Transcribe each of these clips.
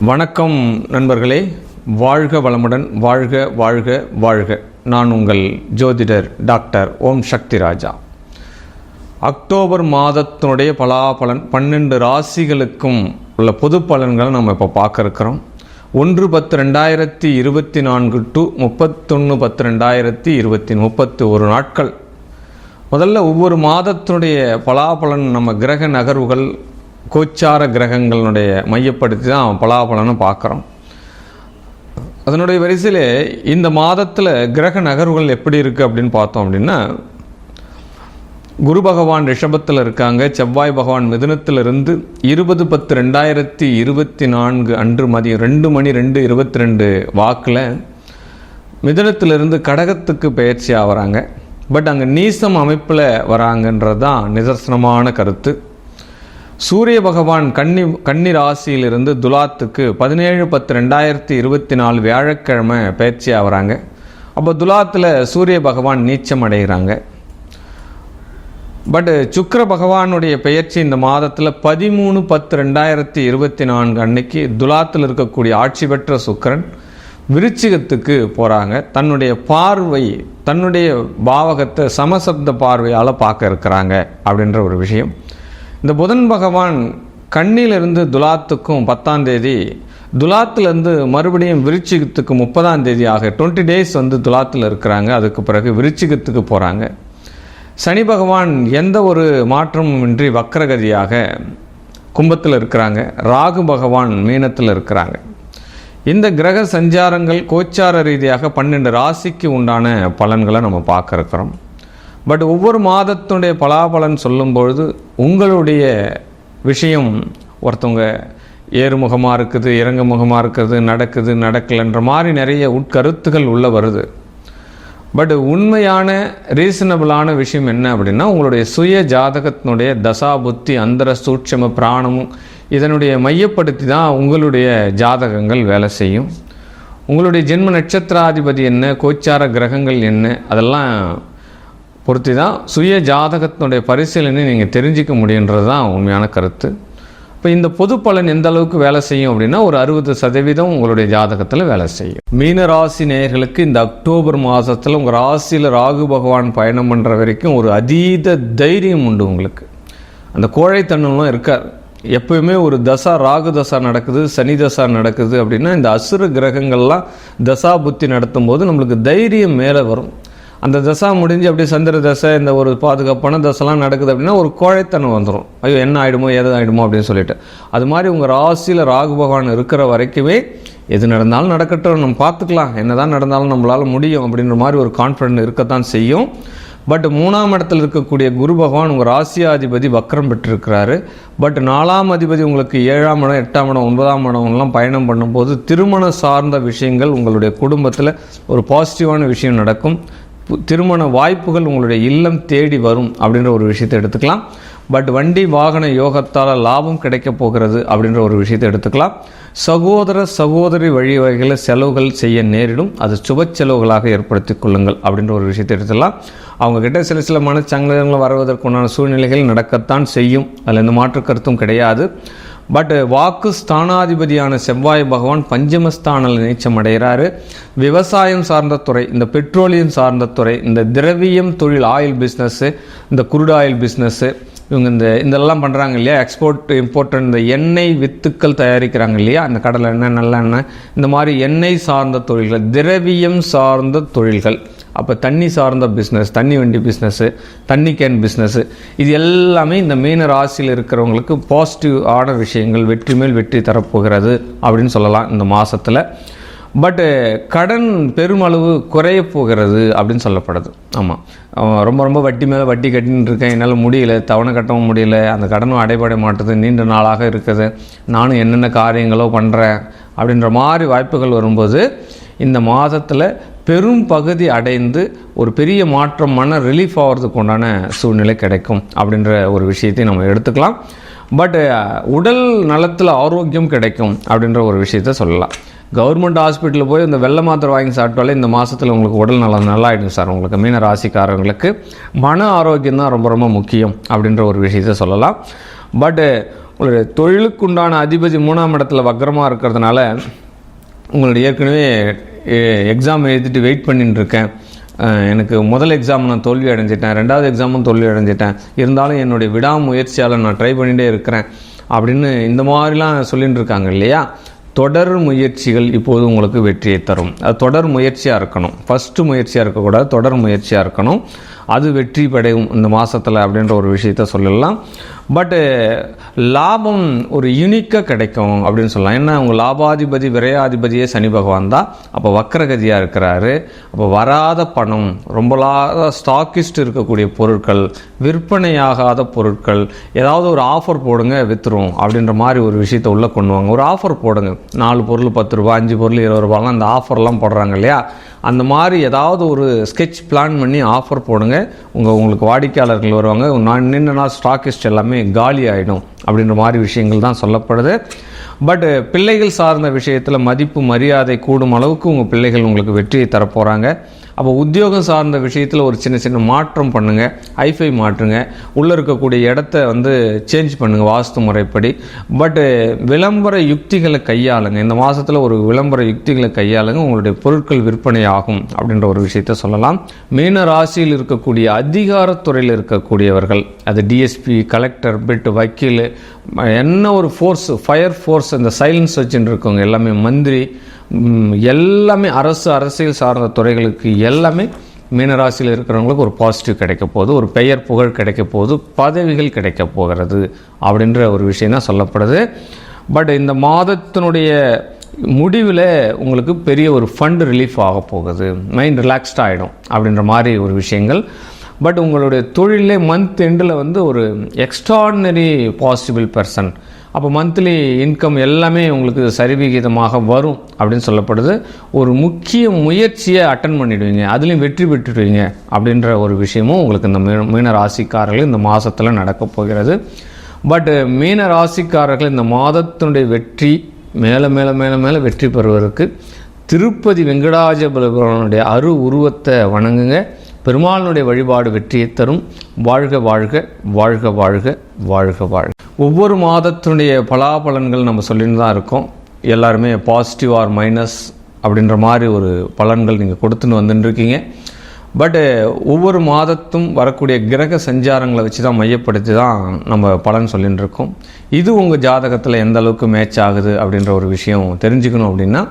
வணக்கம் நண்பர்களே, வாழ்க வளமுடன், வாழ்க வாழ்க வாழ்க. நான் உங்கள் ஜோதிடர் டாக்டர் ஓம் சக்தி ராஜா. அக்டோபர் மாதத்தினுடைய பலாபலன் 12 ராசிகளுக்கும் உள்ள பொது பலன்களை நம்ம இப்போ பார்க்க இருக்கிறோம். 1/10/2024 டு 31/10/2020 31 நாட்கள். முதல்ல ஒவ்வொரு மாதத்தினுடைய பலாபலன் நம்ம கிரக நகர்வுகள், கோச்சார கிரகங்களுடைய மையப்படுத்தி தான் பலாபலனை பார்க்குறோம். அதனுடைய வரிசையில் இந்த மாதத்தில் கிரக நகர்வுகள் எப்படி இருக்குது அப்படின்னு பார்த்தோம் அப்படின்னா, குரு பகவான் ரிஷபத்தில் இருக்காங்க, செவ்வாய் பகவான் மிதுனத்திலிருந்து 20/10/2024 அன்று மதியம் 2:02:22 வாக்கில் மிதுனத்திலிருந்து கடகத்துக்கு பயிற்சி ஆகிறாங்க. பட் அங்கே நீசம் அமைப்பில் வராங்கன்றது தான் நிதர்சனமான கருத்து. சூரிய பகவான் கன்னி ராசியிலிருந்து துலாத்துக்கு 17/10/2024 வியாழக்கிழமை பயிற்சி ஆகிறாங்க. அப்போ துலாத்தில் சூரிய பகவான் நீச்சம் அடைகிறாங்க. பட் சுக்கிர பகவானுடைய பெயர்ச்சி இந்த மாதத்தில் 13/10/2024 அன்னைக்கு துலாத்தில் இருக்கக்கூடிய ஆட்சி பெற்ற சுக்கிரன் விருச்சிகத்துக்கு போகிறாங்க. தன்னுடைய பார்வை, தன்னுடைய பாவகத்தை சமசப்த பார்வையால் பார்க்க இருக்கிறாங்க அப்படின்ற ஒரு விஷயம். இந்த புதன் பகவான் கண்ணிலிருந்து துலாத்துக்கும் 10ஆம் தேதி, துலாத்திலேருந்து மறுபடியும் விருச்சிகத்துக்கு 30ஆம் தேதி ஆக 20 டேஸ் துலாத்தில் இருக்கிறாங்க. அதுக்கு பிறகு விருச்சிகத்துக்கு போகிறாங்க. சனி பகவான் எந்த ஒரு மாற்றமும் இன்றி வக்ரகதியாக கும்பத்தில் இருக்கிறாங்க. ராகு பகவான் மீனத்தில் இருக்கிறாங்க. இந்த கிரக சஞ்சாரங்கள் கோச்சார ரீதியாக 12 ராசிக்கு உண்டான பலன்களை நம்ம பார்க்க இருக்கிறோம். பட் ஒவ்வொரு மாதத்தினுடைய பலாபலன் சொல்லும்பொழுது உங்களுடைய விஷயம், ஒருத்தவங்க ஏறுமுகமாக இருக்குது, இறங்குமுகமாக இருக்குது, நடக்குது நடக்கலைன்ற மாதிரி நிறைய உட்கருத்துகள் உள்ள வருது. பட் உண்மையான ரீசனபிளான விஷயம் என்ன அப்படின்னா, உங்களுடைய சுய ஜாதகத்தினுடைய தசா புத்தி அந்தர சூட்சம பிராணமும் இதனுடைய மையப்படுத்தி தான் உங்களுடைய ஜாதகங்கள் வேலை செய்யும். உங்களுடைய ஜென்ம நட்சத்திராதிபதி என்ன, கோச்சார கிரகங்கள் என்ன, அதெல்லாம் பொறுத்து தான் சுய ஜாதகத்தினுடைய பரிசீலனை நீங்கள் தெரிஞ்சிக்க முடியுன்றது தான் உண்மையான கருத்து. இப்போ இந்த பொது பலன் எந்த அளவுக்கு வேலை செய்யும் அப்படின்னா, ஒரு 60% உங்களுடைய ஜாதகத்தில் வேலை செய்யும். மீன ராசி நேயர்களுக்கு இந்த அக்டோபர் மாதத்தில் உங்கள் ராசியில் ராகு பகவான் பயணம் பண்ணுற வரைக்கும் ஒரு அதீத தைரியம் உண்டு. உங்களுக்கு அந்த கோழைத்தன்மைலாம் இருக்காது. எப்பவுமே ஒரு தசா, ராகு தசா நடக்குது, சனி தசா நடக்குது அப்படின்னா, இந்த அசுர கிரகங்கள்லாம் தசா புத்தி நடத்தும் போது நம்மளுக்கு தைரியம் மேலே வரும். அந்த தசா முடிஞ்சு அப்படியே சந்திர தசை, இந்த ஒரு பாதுகாப்பான தசைலாம் நடக்குது அப்படின்னா ஒரு கோழைத்தனம் வந்துடும். ஐயோ என்ன ஆகிடுமோ எது ஆகிடுமோ அப்படின்னு சொல்லிட்டு. அது மாதிரி உங்கள் ராசியில் ராகு பகவான் இருக்கிற வரைக்குமே எது நடந்தாலும் நடக்கட்டும், நம்ம பார்த்துக்கலாம், என்ன தான் நடந்தாலும் நம்மளால் முடியும் அப்படின்ற மாதிரி ஒரு கான்ஃபிடென்ட் இருக்கத்தான் செய்யும். பட் 3ஆம் இடத்தில் இருக்கக்கூடிய குரு பகவான் உங்கள் ராசியாதிபதி வக்ரம் பெற்றிருக்கிறாரு. பட் 4ஆம் அதிபதி உங்களுக்கு 7ஆம் இடம், 8ஆம் இடம், 9ஆம் இடம்லாம் பயணம் பண்ணும்போது திருமண சார்ந்த விஷயங்கள் உங்களுடைய குடும்பத்தில் ஒரு பாசிட்டிவான விஷயம் நடக்கும். திருமண வாய்ப்புகள் உங்களுடைய இல்லம் தேடி வரும் அப்படின்ற ஒரு விஷயத்தை எடுத்துக்கலாம். பட் வண்டி வாகன யோகத்தால் லாபம் கிடைக்க போகிறது அப்படின்ற ஒரு விஷயத்தை எடுத்துக்கலாம். சகோதர சகோதரி வழிவகைகளில் செலவுகள் செய்ய நேரிடும். அது சுப செலவுகளாக ஏற்படுத்தி கொள்ளுங்கள் அப்படின்ற ஒரு விஷயத்தை எடுத்துக்கலாம். அவங்கக்கிட்ட சில மனச்சங்கடங்கள் வருவதற்குண்டான சூழ்நிலைகள் நடக்கத்தான் செய்யும். அதில் எந்த மாற்று கருத்தும் கிடையாது. பட் வாக்கு ஸ்தானாதிபதியான செவ்வாய் பகவான் பஞ்சமஸ்தானில் நீச்சம் அடைகிறாரு. விவசாயம் சார்ந்த துறை, இந்த பெட்ரோலியம் சார்ந்த துறை, இந்த திரவியம் தொழில், ஆயில் பிஸ்னஸ்ஸு, இந்த குருடு ஆயில் பிஸ்னஸ்ஸு, இவங்க இதெல்லாம் பண்ணுறாங்க இல்லையா, எக்ஸ்போர்ட் இம்போர்ட், இந்த எண்ணெய் வித்துக்கள் தயாரிக்கிறாங்க இல்லையா, அந்த கடலை எண்ணெய், நல்லெண்ணெய், இந்த மாதிரி எண்ணெய் சார்ந்த தொழில்கள், திரவியம் சார்ந்த தொழில்கள், அப்போ தண்ணி சார்ந்த பிஸ்னஸ், தண்ணி வண்டி பிஸ்னஸ்ஸு, தண்ணி கேன் பிஸ்னஸ்ஸு, இது எல்லாமே இந்த மீன ராசியில் இருக்கிறவங்களுக்கு பாசிட்டிவ் ஆன விஷயங்கள், வெற்றி மேல் வெற்றி தரப்போகிறது அப்படின்னு சொல்லலாம் இந்த மாதத்தில். பட்டு கடன் பெருமளவு குறைய போகிறது அப்படின்னு சொல்லப்படுது. ஆமாம், ரொம்ப வட்டி மேலே வட்டி கட்டின்னு இருக்கேன், என்னால் முடியல, தவணை கட்டவும் முடியல, அந்த கடனும் அடைபட மாட்டுது, நீண்ட நாளாக இருக்குது, நானும் என்னென்ன காரியங்களோ பண்ணுறேன் அப்படின்ற மாதிரி வாய்ப்புகள் வரும்போது இந்த மாதத்தில் பெரும் பகுதி அடைந்து ஒரு பெரிய மாற்றம், மன ரிலீஃப் ஆகிறதுக்கு உண்டான சூழ்நிலை கிடைக்கும் அப்படின்ற ஒரு விஷயத்தை நம்ம எடுத்துக்கலாம். பட் உடல் நலத்தில் ஆரோக்கியம் கிடைக்கும் அப்படின்ற ஒரு விஷயத்த சொல்லலாம். கவர்மெண்ட் ஹாஸ்பிட்டலில் போய் இந்த வெள்ளை மாத்திரை வாங்கி சாப்பிட்டாலே இந்த மாதத்தில் உங்களுக்கு உடல் நலம் நல்லா ஆகிடும் சார். உங்களுக்கு மீன ராசிக்காரங்களுக்கு மன ஆரோக்கியம் தான் ரொம்ப முக்கியம் அப்படின்ற ஒரு விஷயத்த சொல்லலாம். பட்டு உங்களுடைய தொழிலுக்குண்டான அதிபதி 3ஆம் இடத்துல வக்ரமாக இருக்கிறதுனால உங்களுடைய ஏற்கனவே எக்ஸாம் எழுதிட்டு வெயிட் பண்ணிட்டு இருக்கேன், எனக்கு முதல் எக்ஸாம் நான் தோல்வி அடைஞ்சிட்டேன், 2வது எக்ஸாமும் தோல்வி அடைஞ்சிட்டேன், இருந்தாலும் என்னுடைய விடாமுயற்சியால் நான் ட்ரை பண்ணிகிட்டே இருக்கிறேன் அப்படின்னு இந்த மாதிரிலாம் சொல்லிட்டு இருக்காங்க இல்லையா. தொடர் முயற்சிகள் இப்போது உங்களுக்கு வெற்றியை தரும். அது தொடர் முயற்சியாக இருக்கணும், ஃபஸ்ட்டு முயற்சியாக இருக்கக்கூடாது, தொடர் முயற்சியாக இருக்கணும். அது வெற்றி படையும் இந்த மாதத்தில் அப்படின்ற ஒரு விஷயத்த சொல்லலாம். பட்டு லாபம் ஒரு யூனிக்காக கிடைக்கும் அப்படின்னு சொல்லலாம். ஏன்னா உங்கள் லாபாதிபதி விரையாதிபதியே சனி பகவான் தான். அப்போ வக்கரகதியாக இருக்கிறாரு. அப்போ வராத பணம், ரொம்ப ஸ்டாக்கிஸ்ட் இருக்கக்கூடிய பொருட்கள், விற்பனையாகாத பொருட்கள், ஏதாவது ஒரு ஆஃபர் போடுங்க விற்றுரும் அப்படின்ற மாதிரி ஒரு விஷயத்தை உள்ளே கொண்டு வாங்க. ஒரு ஆஃபர் போடுங்க, 4 பொருள் 10 ரூபா, 5 பொருள் 20 ரூபாலாம் அந்த ஆஃபர்லாம் போடுறாங்க இல்லையா. அந்த மாதிரி ஏதாவது ஒரு ஸ்கெட்ச் பிளான் பண்ணி ஆஃபர் போடுங்க. உங்களுக்கு வாடிக்கையாளர்கள் வருவாங்க. நான் நின்று நாள் ஸ்டாக்கிஸ்ட் எல்லாமே காலி ஆகிடும் அப்படின்ற மாதிரி விஷயங்கள் தான் சொல்லப்படுது. பட் பிள்ளைகள் சார்ந்த விஷயத்தில் மதிப்பு மரியாதை கூடும் அளவுக்கு உங்கள் பிள்ளைகள் உங்களுக்கு வெற்றியை தரப்போகிறாங்க. அப்போ உத்தியோகம் சார்ந்த விஷயத்தில் ஒரு சின்ன சின்ன மாற்றம் பண்ணுங்கள், ஹைஃபை மாற்றுங்க, உள்ளே இருக்கக்கூடிய இடத்த சேஞ்ச் பண்ணுங்கள் வாஸ்து முறைப்படி. பட்டு விளம்பர யுக்திகளை கையாளுங்க. இந்த மாதத்தில் ஒரு விளம்பர யுக்திகளை கையாளுங்க, உங்களுடைய பொருட்கள் விற்பனை ஆகும் அப்படின்ற ஒரு விஷயத்த சொல்லலாம். மீன ராசியில் இருக்கக்கூடிய அதிகாரத்துறையில் இருக்கக்கூடியவர்கள், அது டிஎஸ்பி, கலெக்டர், பிட், வக்கீல், என்ன ஒரு ஃபோர்ஸ், ஃபயர் ஃபோர்ஸ், இந்த சைலன்ஸ் வச்சுட்டு இருக்கவங்க எல்லாமே, மந்திரி, எல்லாமே அரசியல் சார்ந்த துறைகளுக்கு எல்லாமே மீனராசியில் இருக்கிறவங்களுக்கு ஒரு பாசிட்டிவ் கிடைக்க போகுது, ஒரு பெயர் புகழ் கிடைக்க போகுது, பதவிகள் கிடைக்க போகிறது அப்படின்ற ஒரு விஷயம் தான் சொல்லப்படுது. பட் இந்த மாதத்தினுடைய முடிவில் உங்களுக்கு பெரிய ஒரு ஃபண்ட் ரிலீஃப் ஆக போகுது, மைண்ட் ரிலாக்ஸ்ட் ஆகிடும் அப்படின்ற மாதிரி ஒரு விஷயங்கள். பட் உங்களுடைய தொழிலே மந்த் எண்டில் ஒரு எக்ஸ்ட்ராடினரி பாசிபிள் பர்சன், அப்போ மந்த்லி இன்கம் எல்லாமே உங்களுக்கு சரிவிகிதமாக வரும் அப்படின்னு சொல்லப்படுது. ஒரு முக்கிய முயற்சியை அட்டன் பண்ணிவிடுவீங்க, அதுலேயும் வெற்றி பெற்றுடுவீங்க அப்படின்ற ஒரு விஷயமும் உங்களுக்கு இந்த மீன ராசிக்காரர்கள் இந்த மாதத்தில் நடக்கப் போகிறது. பட் மீன ராசிக்காரர்கள் இந்த மாதத்தினுடைய வெற்றி மேலே மேலே மேலே மேலே வெற்றி பெறுவதற்கு திருப்பதி வெங்கடாஜலபதியினுடைய உருவத்தை வணங்குங்க. பெருமாளுடைய வழிபாடு வெற்றியை தரும். வாழ்க வாழ்க வாழ்க வாழ்க வாழ்க வாழ்க. ஒவ்வொரு மாதத்தினுடைய பலாபலன்கள் நம்ம சொல்லிட்டு தான் இருக்கோம். எல்லாருமே பாசிட்டிவ் ஆர் மைனஸ் அப்படின்ற மாதிரி ஒரு பலன்கள் நீங்கள் கொடுத்துன்னு வந்துட்டுருக்கீங்க. பட்டு ஒவ்வொரு மாதத்தும் வரக்கூடிய கிரக சஞ்சாரங்களை வச்சு தான் மையப்படுத்தி தான் நம்ம பலன் சொல்லிட்டு இருக்கோம். இது உங்கள் ஜாதகத்தில் எந்த அளவுக்கு மேட்ச் ஆகுது அப்படின்ற ஒரு விஷயம் தெரிஞ்சுக்கணும் அப்படின்னா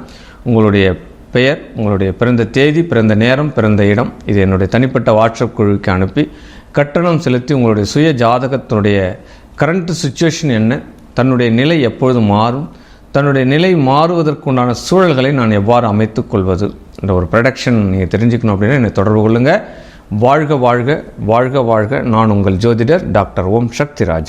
உங்களுடைய பெயர், உங்களுடைய பிறந்த தேதி, பிறந்த நேரம், பிறந்த இடம், இது என்னுடைய தனிப்பட்ட வாட்ஸ்அப் குழுவுக்கு அனுப்பி கட்டணம் செலுத்தி உங்களுடைய சுய ஜாதகத்தினுடைய கரண்ட் சுச்சுவேஷன் என்ன, தன்னுடைய நிலை எப்பொழுது மாறும், தன்னுடைய நிலை மாறுவதற்குண்டான சூழல்களை நான் எவ்வாறு அமைத்துக் கொள்வது என்ற ஒரு ப்ரொடக்ஷன் நீங்கள் தெரிஞ்சுக்கணும் அப்படின்னா என்னை தொடர்பு கொள்ளுங்கள். வாழ்க வாழ்க வாழ்க வாழ்க. நான் உங்கள் ஜோதிடர் டாக்டர் ஓம் சக்தி ராஜா.